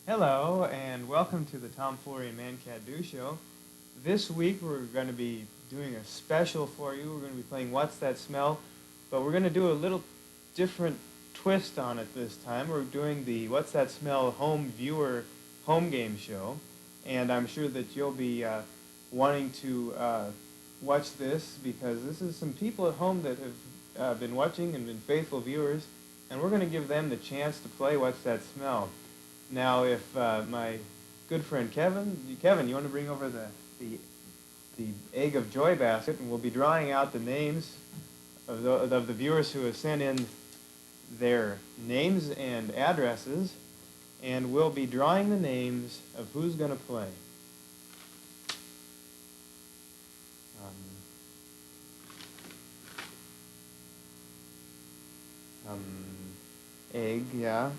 Hello, and welcome to the Foolery and Mancatdoo show. This week we're going to be doing a special for you. We're going to be playing What's That Smell? But we're going to do a little different twist on it this time. We're doing the What's That Smell home viewer home game show. And I'm sure that you'll be wanting to watch this because this is some people at home that have been watching and been faithful viewers. And we're going to give them the chance to play What's That Smell? Now, if my good friend Kevin, you want to bring over the Egg of Joy basket, and we'll be drawing out the names of the viewers who have sent in their names and addresses, and we'll be drawing the names of who's going to play. Egg, yeah.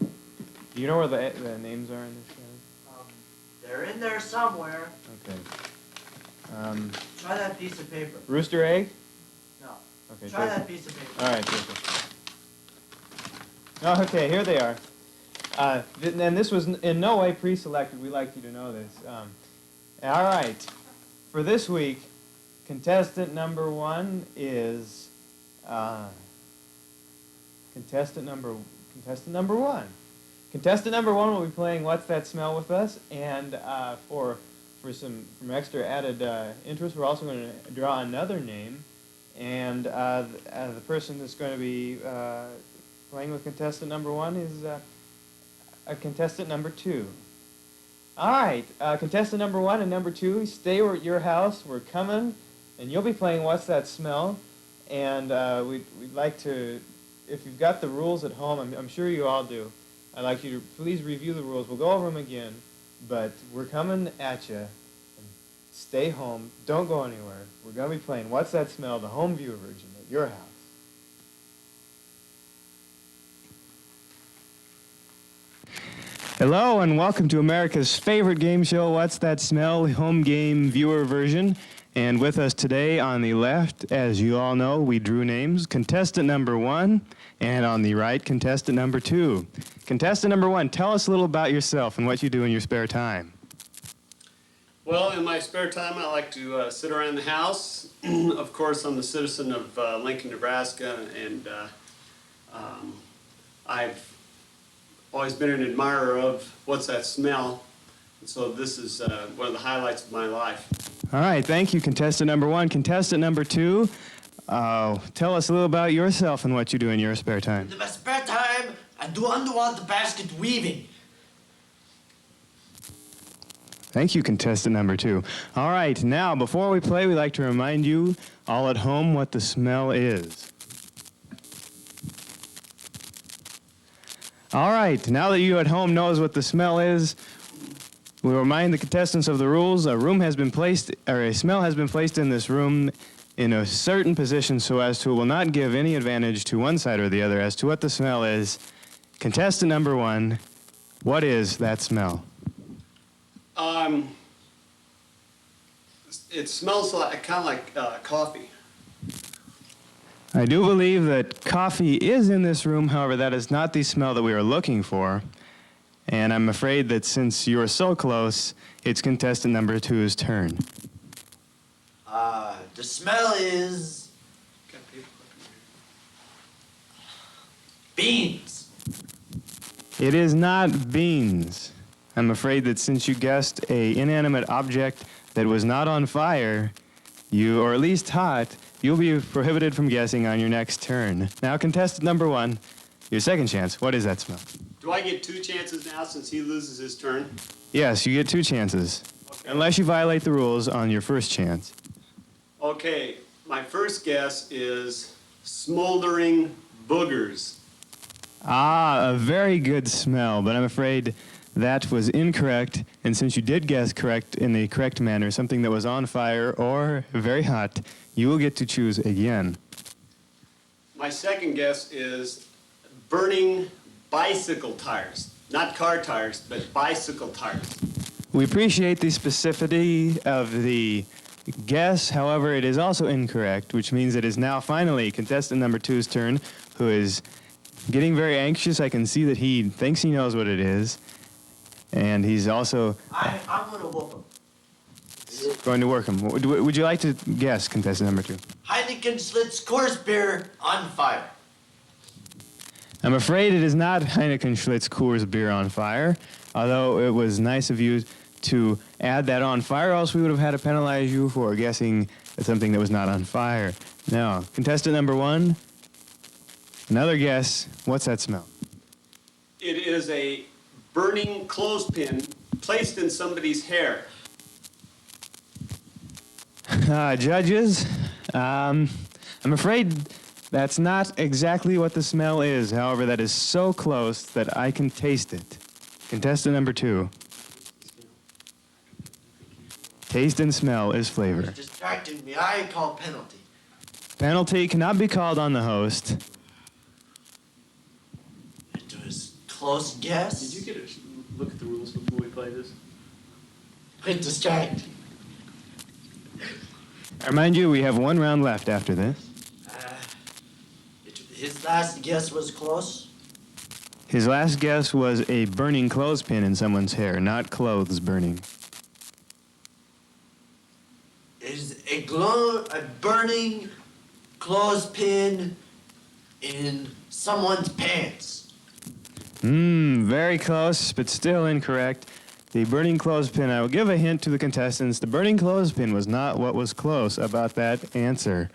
Do you know where the names are in this guy? They're in there somewhere. Okay. Try that piece of paper. Rooster Egg? No. Okay. Try that piece of paper. All right, perfect. Oh, okay, here they are. And this was in no way pre-selected. We'd like you to know this. All right. For this week, contestant number one is contestant number one. Contestant number one will be playing What's That Smell with us, and for some extra added interest, we're also going to draw another name, and the person that's going to be playing with contestant number one is a contestant number two. All right, contestant number one and number two, stay at your house. We're coming, and you'll be playing What's That Smell, and we'd like to, if you've got the rules at home, I'm sure you all do. I'd like you to please review the rules. We'll go over them again, but we're coming at you. Stay home. Don't go anywhere. We're going to be playing What's That Smell, the home viewer version at your house. Hello, and welcome to America's favorite game show, What's That Smell, home game viewer version. And with us today on the left, as you all know, we drew names. Contestant number one, and on the right, contestant number two. Contestant number one, tell us a little about yourself and what you do in your spare time. Well, in my spare time, I like to sit around the house. Of course, I'm a citizen of Lincoln, Nebraska, and I've always been an admirer of What's That Smell. And so this is one of the highlights of my life. All right, thank you, contestant number one. Contestant number two, tell us a little about yourself and what you do in your spare time. In my spare time, I do underwater basket weaving. Thank you, contestant number two. All right, now, before we play, we'd like to remind you all at home what the smell is. All right, now that you at home knows what the smell is, we remind the contestants of the rules. A smell has been placed in this room in a certain position so as to will not give any advantage to one side or the other as to what the smell is. Contestant number one, what is that smell? It smells like kind of like coffee. I do believe that coffee is in this room. However, that is not the smell that we are looking for. And I'm afraid that since you are so close, it's contestant number two's turn. The smell is beans. It is not beans. I'm afraid that since you guessed an inanimate object that was not on fire, or at least hot, you'll be prohibited from guessing on your next turn. Now, contestant number one, your second chance. What is that smell? Do I get two chances now since he loses his turn? Yes, you get two chances. Okay. Unless you violate the rules on your first chance. Okay, my first guess is smoldering boogers. Ah, a very good smell, but I'm afraid that was incorrect. And since you did guess correct in the correct manner, something that was on fire or very hot, you will get to choose again. My second guess is burning bicycle tires. Not car tires, but bicycle tires. We appreciate the specificity of the guess. However, it is also incorrect, which means it is now finally contestant number two's turn, who is getting very anxious. I can see that he thinks he knows what it is. And he's also I'm gonna whoop him. going to work him. Would you like to guess, contestant number 2? Heineken Schlitz Coors beer on fire. I'm afraid it is not Heineken Schlitz Coors beer on fire, although it was nice of you to add that on fire, or else we would have had to penalize you for guessing at something that was not on fire. Now, contestant number 1, another guess. What's that smell? It is a burning clothespin placed in somebody's hair. Judges, I'm afraid that's not exactly what the smell is. However, that is so close that I can taste it. Contestant number 2. Taste and smell is flavor. He's distracting me. I call penalty. Penalty cannot be called on the host. It was close guess. Did you get a look at the rules before we play this? Quit distracting. I remind you, we have 1 round left after this. His last guess was close. His last guess was a burning clothespin in someone's hair, not clothes burning. Is a burning clothespin in someone's pants? Very close, but still incorrect. The burning clothespin, I will give a hint to the contestants. The burning clothespin was not what was close about that answer.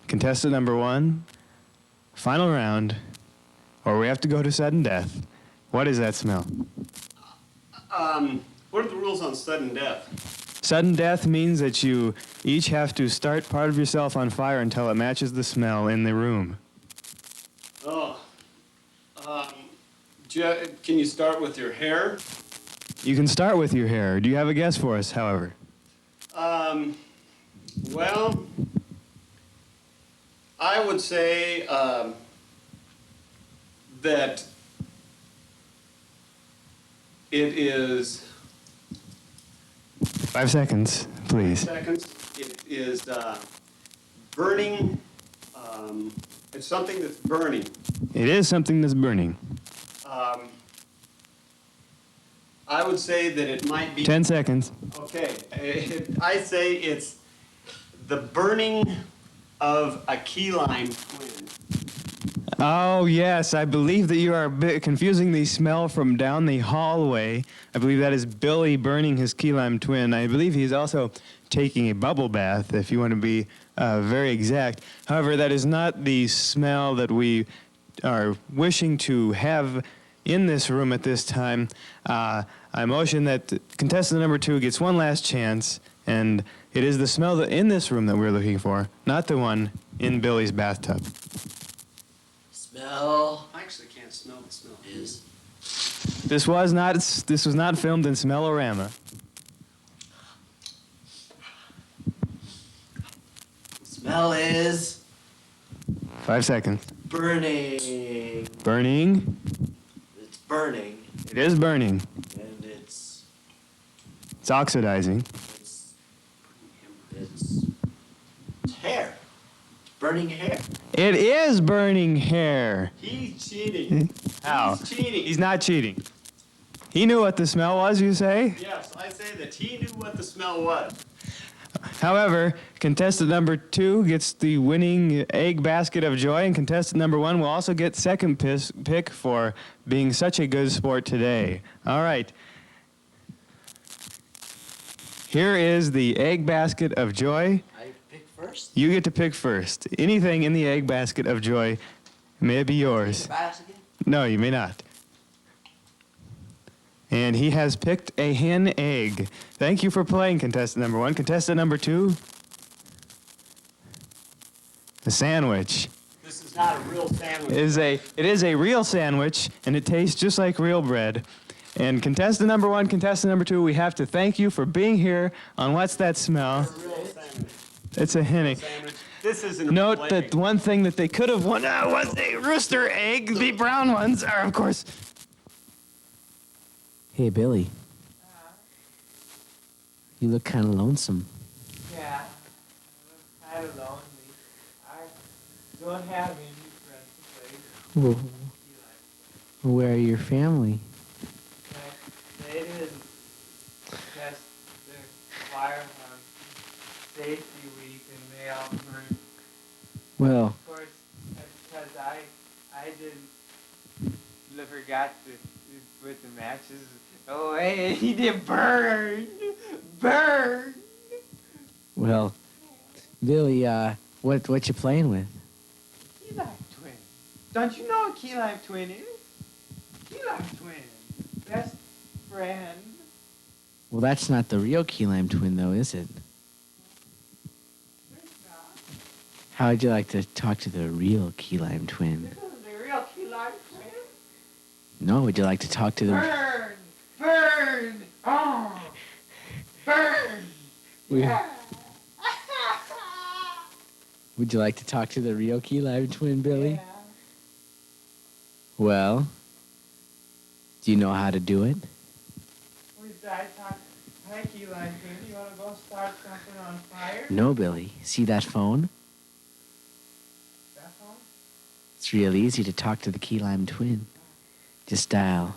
Contestant number 1, final round, or we have to go to sudden death. What is that smell? What are the rules on sudden death? Sudden death means that you each have to start part of yourself on fire until it matches the smell in the room. Oh. Can you start with your hair? You can start with your hair. Do you have a guess for us, however? Well, I would say that it is 5 seconds, please. seconds. It is burning. It's something that's burning. It is something that's burning. I would say that it might be 10 seconds. Okay, I say it's the burning of a key lime twin. Oh, yes, I believe that you are a bit confusing the smell from down the hallway. I believe that is Billy burning his key lime twin. I believe he's also taking a bubble bath, if you want to be very exact. However, that is not the smell that we are wishing to have in this room at this time. I motion that contestant number 2 gets one last chance, and it is the smell in this room that we're looking for, not the one in Billy's bathtub. Smell I actually can't smell the smell. is This was not filmed in Smellorama. smell is 5 seconds. burning. Burning. It's burning, It is burning. and it's It's oxidizing. it's hair. Burning hair. It is burning hair. He's cheating. How? He's cheating. He's not cheating. He knew what the smell was, you say? Yes, I say that he knew what the smell was. However, contestant number 2 gets the winning egg basket of joy, and contestant number 1 will also get second pick for being such a good sport today. All right. Here is the egg basket of joy. I pick first. You get to pick first. Anything in the egg basket of joy may be yours. Basket. No, you may not. And he has picked a hen egg. Thank you for playing, contestant number 1. Contestant number 2, a sandwich. This is not a real sandwich. It is a real sandwich, and it tastes just like real bread. And contestant number 1, contestant number 2, we have to thank you for being here on What's That Smell? It's a real sandwich. It's a hen egg. Sandwich. This isn't a Note real that egg. one thing that they could have won was a rooster egg. The brown ones are, of course. Hey, Billy. You look kind of lonesome. Yeah, I'm kind of lonely. I don't have any friends to play. Where are your family? firehouse safety week and they all burned. Well, Of course, that's because I didn't forgot to put the matches away. He did burn. well, Billy, what you playing with? Key lime twin. Don't you know what key lime twin is? Key lime twin. Best friend. Well, that's not the real key lime twin, though, is it? How would you like to talk to the real key lime twin? This is the real key lime twin. No, would you like to talk to the... Burn! Oh! Burn! Yeah! Would you like to talk to the real key lime twin, Billy? Yeah. Well, do you know how to do it? Where's Dad talking? Hi, key lime twin. You want to go start something on fire? No, Billy. See that phone? That phone? It's real easy to talk to the key lime twin. Just dial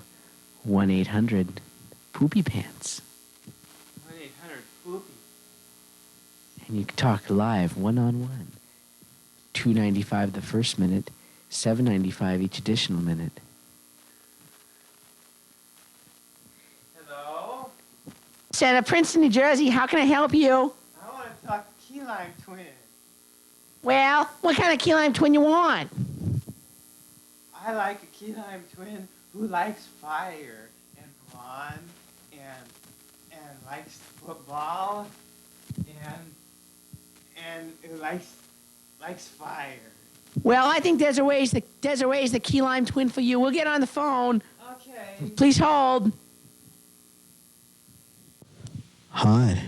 1-800-Poopy Pants. 1-800-Poopy. And you can talk live, one-on-one. $2.95 the first minute, $7.95 each additional minute. Hello? Santa Princeton, New Jersey. How can I help you? I want to talk to key lime twin. Well, what kind of key lime twin you want? I like a key lime twin who likes fire and fun and likes football and who likes fire. Well, I think Desiree's the key lime twin for you. We'll get on the phone. Okay. Please hold. Hi,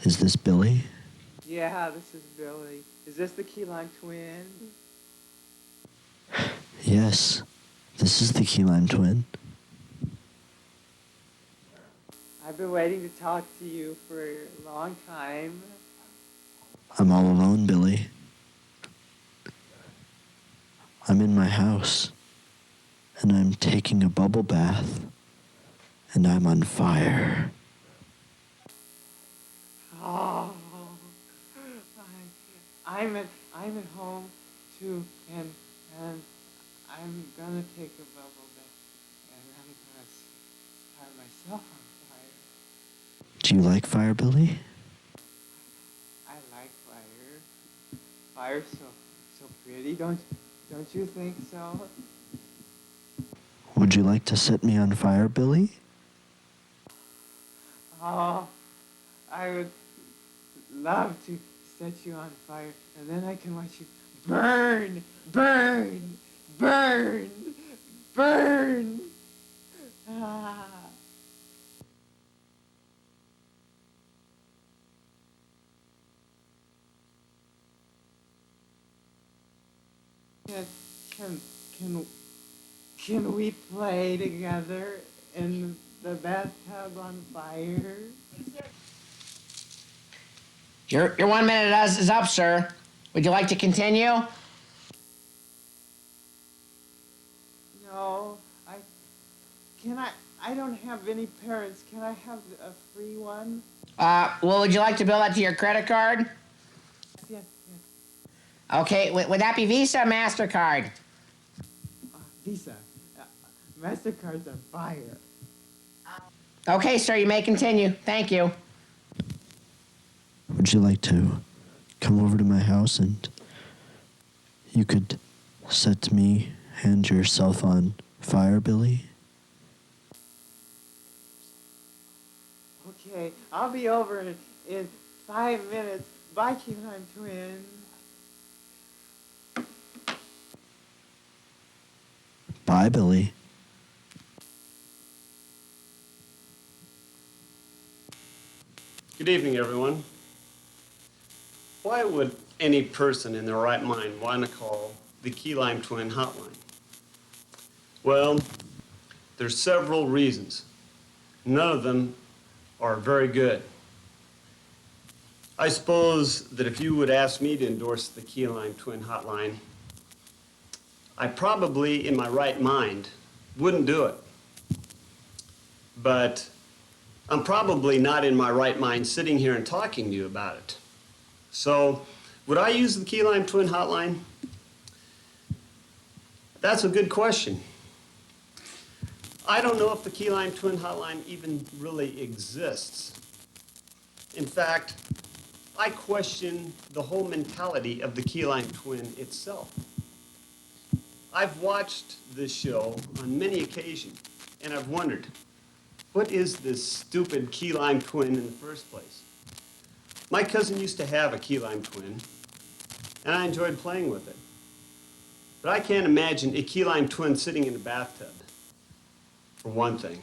is this Billy? Yeah, this is Billy. Is this the key lime twin? Yes, this is the key lime twin. I've been waiting to talk to you for a long time. I'm all alone, Billy. I'm in my house, and I'm taking a bubble bath, and I'm on fire. Oh, I'm at home too, and I'm gonna take a bubble bath, and I'm gonna start myself on fire. Do you like fire, Billy? I like fire. Fire's so pretty, don't you think so? Would you like to set me on fire, Billy? Oh, I would love to set you on fire, and then I can watch you burn, burn, burn, burn. Ah. Can we play together in the bathtub on fire? Your 1 minute is up, sir. Would you like to continue? No, I don't have any parents. Can I have a free one? Well, would you like to bill that to your credit card? Yes. Okay, would that be Visa or MasterCard? Visa. MasterCard's on fire. Okay, sir, you may continue. Thank you. Would you like to come over to my house and you could set me and yourself on fire, Billy? Okay, I'll be over in 5 minutes. Bye, Key Lime Twin. Bye, Billy. Good evening, everyone. Why would any person in their right mind want to call the Key Lime Twin hotline? Well, there's several reasons. None of them are very good. I suppose that if you would ask me to endorse the Key Lime Twin hotline, I probably, in my right mind, wouldn't do it. But I'm probably not in my right mind sitting here and talking to you about it. So, would I use the Keyline Twin Hotline? That's a good question. I don't know if the Keyline Twin Hotline even really exists. In fact, I question the whole mentality of the Keyline Twin itself. I've watched this show on many occasions, and I've wondered, what is this stupid Keyline Twin in the first place? My cousin used to have a Keyline Twin, and I enjoyed playing with it. But I can't imagine a Keyline Twin sitting in a bathtub, for one thing,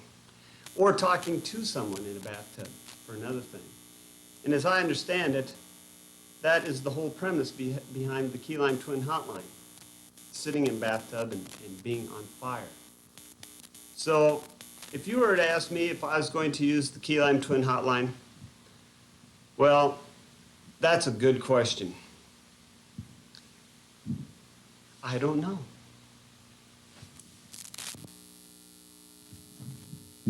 or talking to someone in a bathtub, for another thing. And as I understand it, that is the whole premise behind the Keyline Twin Hotline, sitting in a bathtub and being on fire. So, if you were to ask me if I was going to use the Keyline Twin Hotline, well, that's a good question. I don't know.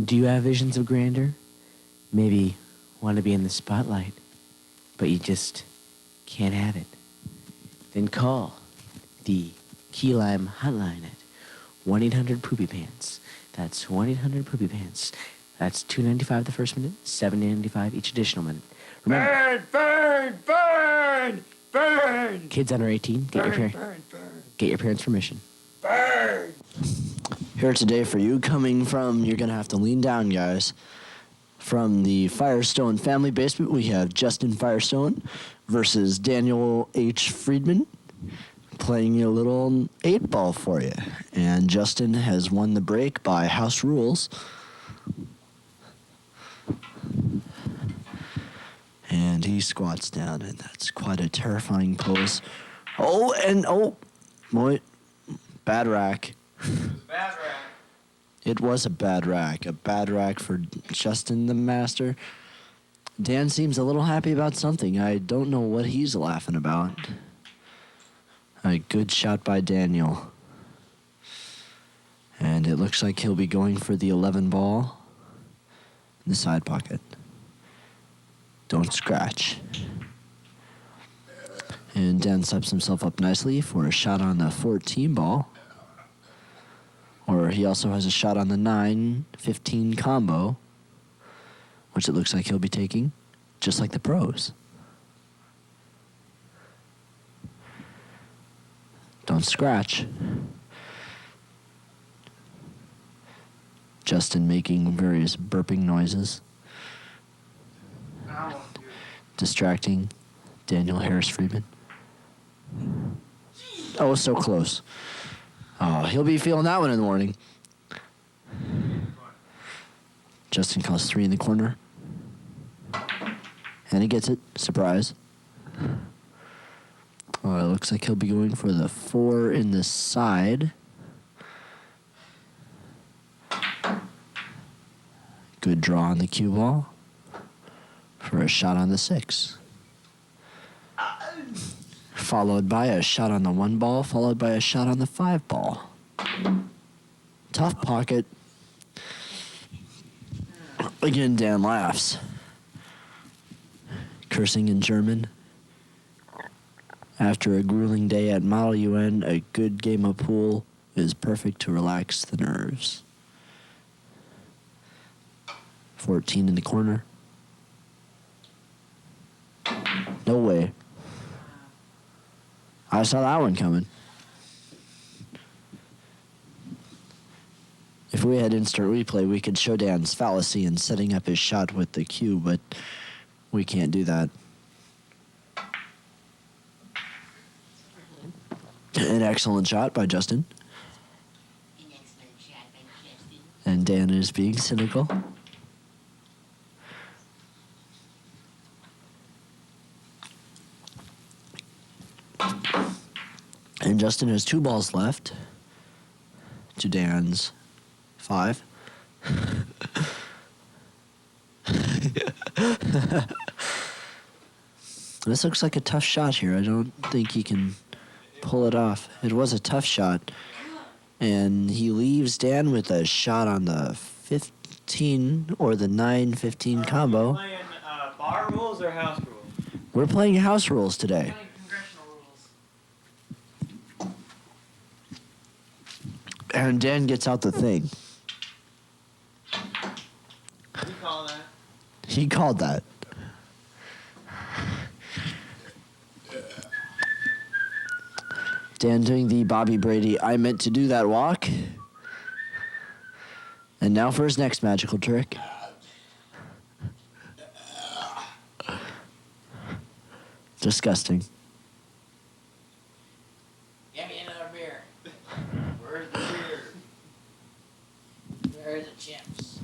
Do you have visions of grandeur? Maybe want to be in the spotlight, but you just can't have it. Then call the Keyline Hotline at 1-800-POOPY-PANTS. That's 1-800-POOPY-PANTS. That's $2.95 the first minute, $7.95 each additional minute. Remember, burn! Kids under 18, get your parents' permission. Here today for you, coming from, you're going to have to lean down, guys. From the Firestone family basement, we have Justin Firestone versus Daniel H. Friedman, playing a little 8-ball for you. And Justin has won the break by house rules. And he squats down, and that's quite a terrifying pose. Boy, bad rack. Bad rack. It was a bad rack for Justin the master. Dan seems a little happy about something. I don't know what he's laughing about. A good shot by Daniel. And it looks like he'll be going for the 11 ball in the side pocket. Don't scratch. And Dan steps himself up nicely for a shot on the 14 ball. Or he also has a shot on the 9-15 combo, which it looks like he'll be taking, just like the pros. Don't scratch. Justin making various burping noises, distracting Daniel Harris Friedman. Oh, so close. Oh, he'll be feeling that one in the morning. Justin calls 3 in the corner. And he gets it. Surprise. Oh, it looks like he'll be going for the 4 in the side. Good draw on the cue ball for a shot on the 6. Followed by a shot on the 1 ball, followed by a shot on the 5 ball. Tough pocket. Again, Dan laughs. Cursing in German. After a grueling day at Model UN, a good game of pool is perfect to relax the nerves. 14 in the corner. No way. I saw that one coming. If we had instant replay, we could show Dan's fallacy in setting up his shot with the cue, but we can't do that. An excellent shot by Justin. And Dan is being cynical. And Justin has 2 balls left to Dan's 5. This looks like a tough shot here. I don't think he can pull it off. It was a tough shot. And he leaves Dan with a shot on the 9-15 or the 9-15 combo. Playing bar rules or house rules? We're playing house rules today. Congressional rules. And Dan gets out the thing. You call that? He called that. Dan doing the Bobby Brady, I meant to do that walk. And now for his next magical trick. Disgusting. Give me another beer. Where's the beer? Where's the chips?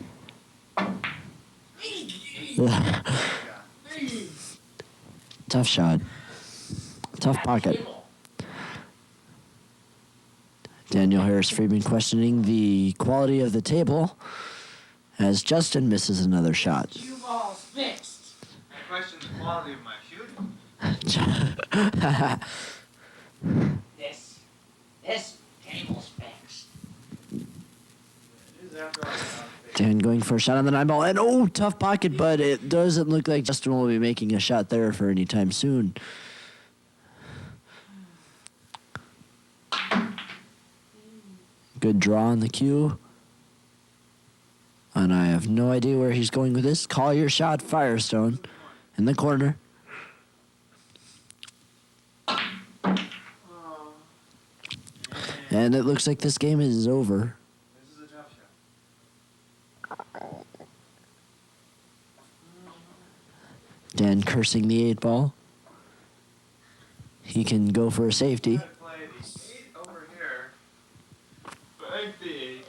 Tough shot. Tough pocket. Daniel Harris Friedman questioning the quality of the table as Justin misses another shot. Cue balls fixed. I question the quality of my shooting. This table's fixed. It is after all about face. Dan going for a shot on the 9 ball. And tough pocket, but it doesn't look like Justin will be making a shot there for any time soon. Good draw on the cue. And I have no idea where he's going with this. Call your shot, Firestone. In the corner. And it looks like this game is over. This is a tough shot. Dan cursing the 8 ball. He can go for a safety. I'm gonna play the 8 over here. Bank the 8.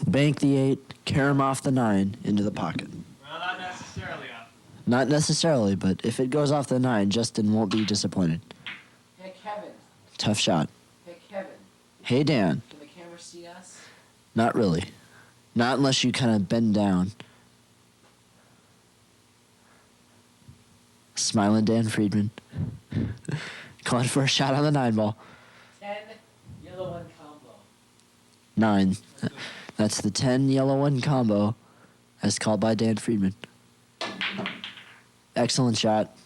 Bank the 8, carry him off the 9 into the pocket. Well, not necessarily off. Not necessarily, but if it goes off the 9, Justin won't be disappointed. Hey, Kevin. Tough shot. Hey, Kevin. Hey, Dan. Can the camera see us? Not really. Not unless you kind of bend down. Smiling Dan Friedman. Calling for a shot on the 9 ball. 10 yellow one combo. 9. That's the 10 yellow 1 combo as called by Dan Friedman. Excellent shot.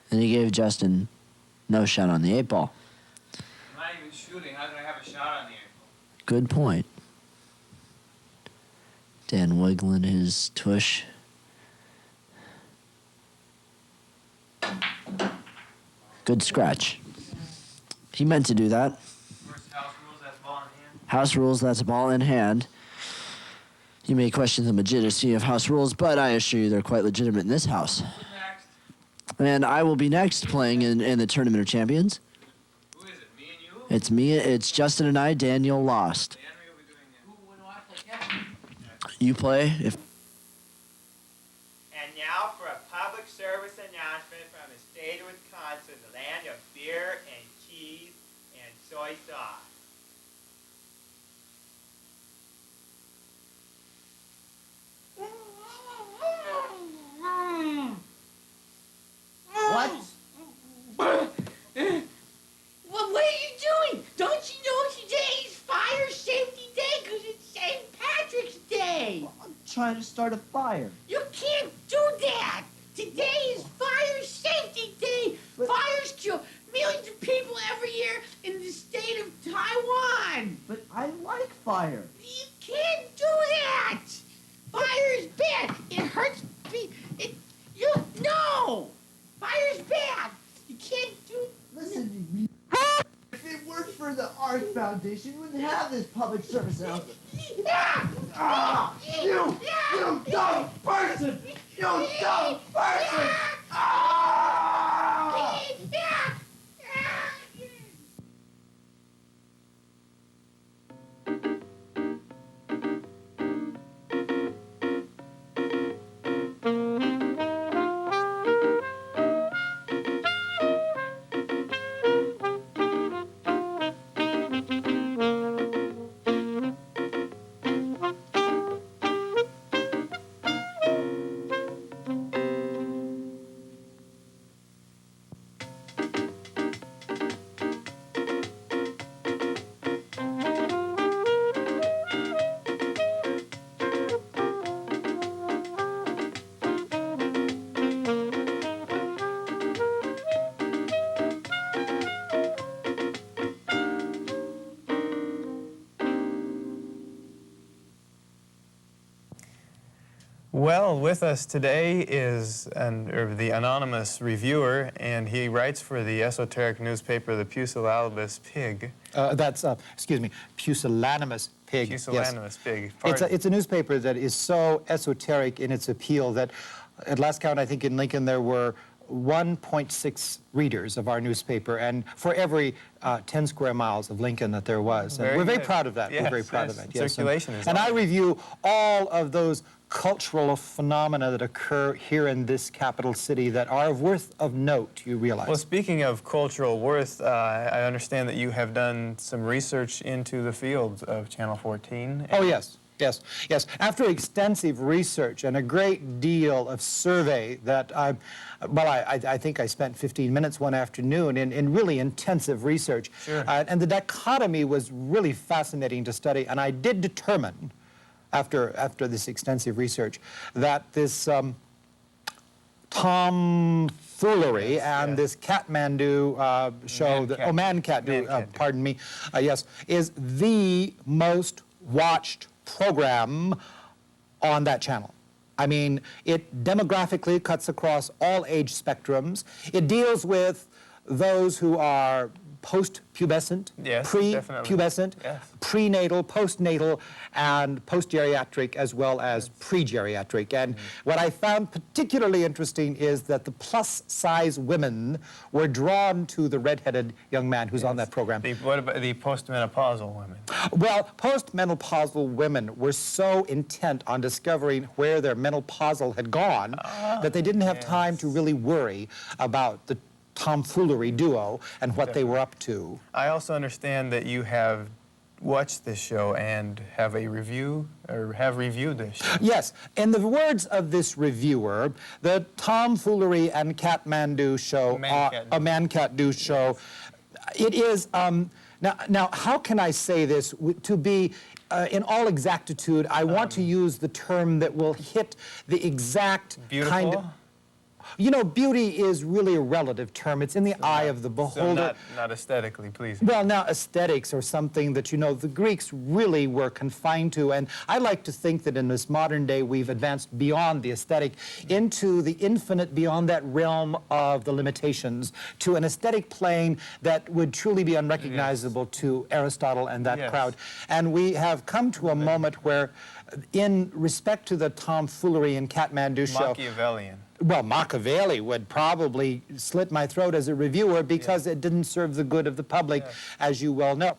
And he gave Justin no shot on the 8 ball. I'm not even shooting. How can I have a shot on the 8 ball? Good point. Dan wiggling his tush. Good scratch. He meant to do that. First house rules, that's ball in hand. House rules, that's a ball in hand. You may question the legitimacy of house rules, but I assure you they're quite legitimate in this house. Who's next? And I will be next playing in the Tournament of Champions. Who is it? Me and you? It's me, it's Justin and I. Daniel lost. Dan, we'll be doing it. Who would I play Kevin? You play if And now for a public service announcement from the state of Wisconsin, the land of beer and cheese and soy sauce. What? What are you doing? Don't you know today's Fire Safety Day because it's St. Patrick's Day? I'm trying to start a fire. You can't do that. Today is Fire Safety Day. Fires kill millions of people every year in the state of Taiwan. But I like fire. You can't do that. Fire is bad. It hurts people. No. Fire is bad. You can't do. Listen to me. If it weren't for the Art Foundation, we wouldn't have this public service announcement. You dumb person! You dumb person! Well, with us today is the anonymous reviewer, and he writes for the esoteric newspaper, the Pusillanimous Pig. Excuse me, Pusillanimous Pig. Pusillanimous Pig. It's a newspaper that is so esoteric in its appeal that at last count, I think in Lincoln there were 1.6 readers of our newspaper, and for every 10 square miles of Lincoln that there was. And we're very proud of that. Yes, we're very proud of that. Yes. Circulation is and I awesome. review all of those cultural phenomena that occur here in this capital city that are of worth of note, you realize. Well, speaking of cultural worth, I understand that you have done some research into the field of Channel 14. Oh, yes. Yes. After extensive research and a great deal of survey that I think I spent 15 minutes one afternoon in really intensive research. Sure. And the dichotomy was really fascinating to study. And I did determine, after this extensive research, that this tomfoolery and this Kathmandu show, Mancatdoo, pardon me, yes, is the most watched program on that channel. I mean, it demographically cuts across all age spectrums. It deals with those who are post-pubescent, Yes, pre-pubescent, yes. prenatal, postnatal, and post-geriatric, as well as pre-geriatric. And what I found particularly interesting is that the plus-size women were drawn to the red-headed young man who's on that program. What about the postmenopausal women? Well, postmenopausal women were so intent on discovering where their menopausal had gone that they didn't have time to really worry about the tomfoolery duo and what they were up to. I also understand that you have watched this show and have a review, or have reviewed this show. Yes, in the words of this reviewer, the tomfoolery and Kathmandu show, Mancatdoo show, it is, now how can I say this to be in all exactitude? I want to use the term that will hit the exact Beautiful? kind of... You know, beauty is really a relative term. It's in the eye of the beholder. So not aesthetically pleasing. Well, now, aesthetics are something that, you know, the Greeks really were confined to, and I like to think that in this modern day we've advanced beyond the aesthetic into the infinite, beyond that realm of the limitations, to an aesthetic plane that would truly be unrecognizable to Aristotle and that crowd. And we have come to a moment where, in respect to the tomfoolery and Kathmandu show... Machiavellian. Well, Machiavelli would probably slit my throat as a reviewer because it didn't serve the good of the public, as you well know.